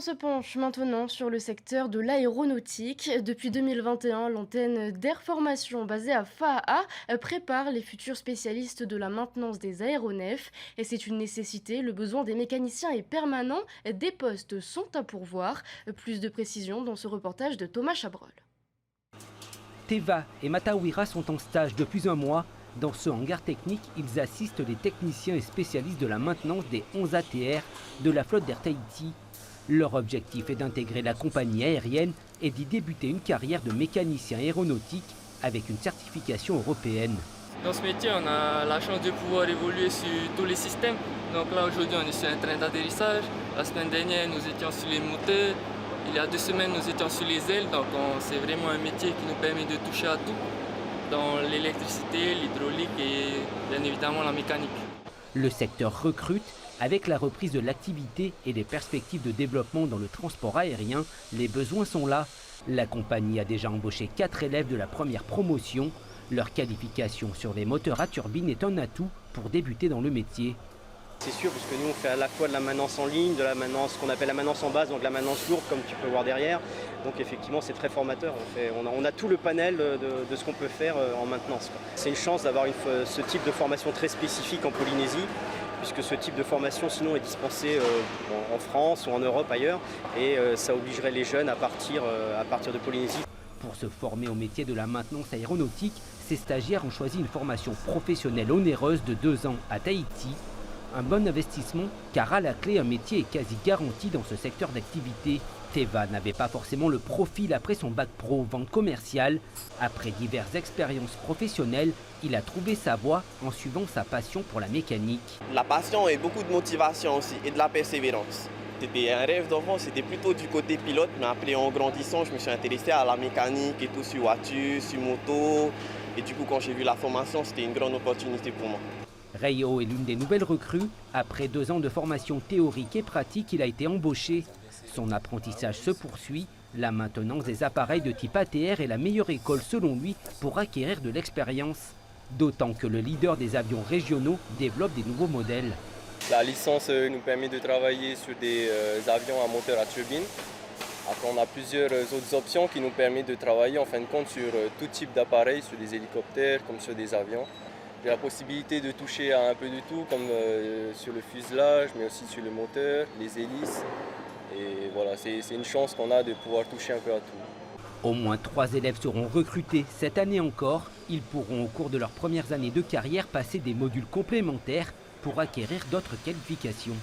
On se penche maintenant sur le secteur de l'aéronautique. Depuis 2021, l'antenne d'Air Formation basée à FAA prépare les futurs spécialistes de la maintenance des aéronefs. Et c'est une nécessité, le besoin des mécaniciens est permanent, des postes sont à pourvoir. Plus de précisions dans ce reportage de Thomas Chabrol. Teva et Matawira sont en stage depuis un mois. Dans ce hangar technique, ils assistent les techniciens et spécialistes de la maintenance des 11 ATR de la flotte d'Air Tahiti. Leur objectif est d'intégrer la compagnie aérienne et d'y débuter une carrière de mécanicien aéronautique avec une certification européenne. Dans ce métier, on a la chance de pouvoir évoluer sur tous les systèmes. Donc là, aujourd'hui, on est sur un train d'atterrissage. La semaine dernière, nous étions sur les moteurs. Il y a 2 semaines, nous étions sur les ailes. Donc c'est vraiment un métier qui nous permet de toucher à tout, dans l'électricité, l'hydraulique et bien évidemment la mécanique. Le secteur recrute. Avec la reprise de l'activité et les perspectives de développement dans le transport aérien, les besoins sont là. La compagnie a déjà embauché 4 élèves de la première promotion. Leur qualification sur les moteurs à turbine est un atout pour débuter dans le métier. C'est sûr, parce que nous on fait à la fois de la maintenance en ligne, de la maintenance, ce qu'on appelle la maintenance en base, donc la maintenance lourde comme tu peux voir derrière. Donc effectivement c'est très formateur, on a tout le panel de ce qu'on peut faire en maintenance. C'est une chance d'avoir ce type de formation très spécifique en Polynésie, puisque ce type de formation sinon est dispensé en France ou en Europe ailleurs, et ça obligerait les jeunes à partir de Polynésie. Pour se former au métier de la maintenance aéronautique, ces stagiaires ont choisi une formation professionnelle onéreuse de 2 ans à Tahiti. Un bon investissement car à la clé un métier est quasi garanti dans ce secteur d'activité. Teva n'avait pas forcément le profil après son bac pro vente commerciale. Après diverses expériences professionnelles, il a trouvé sa voie en suivant sa passion pour la mécanique. La passion et beaucoup de motivation aussi et de la persévérance. C'était un rêve d'enfant, c'était plutôt du côté pilote, mais après en grandissant, je me suis intéressé à la mécanique et tout sur voiture, sur moto. Et du coup, quand j'ai vu la formation, c'était une grande opportunité pour moi. Rayo est l'une des nouvelles recrues. Après 2 ans de formation théorique et pratique, il a été embauché. Son apprentissage se poursuit. La maintenance des appareils de type ATR est la meilleure école selon lui pour acquérir de l'expérience. D'autant que le leader des avions régionaux développe des nouveaux modèles. La licence nous permet de travailler sur des avions à moteur à turbine. Après, on a plusieurs autres options qui nous permettent de travailler en fin de compte sur tout type d'appareils, sur des hélicoptères comme sur des avions. J'ai la possibilité de toucher à un peu de tout, comme sur le fuselage, mais aussi sur le moteur, les hélices. Et voilà, c'est une chance qu'on a de pouvoir toucher un peu à tout. Au moins 3 élèves seront recrutés cette année encore. Ils pourront au cours de leurs premières années de carrière passer des modules complémentaires pour acquérir d'autres qualifications.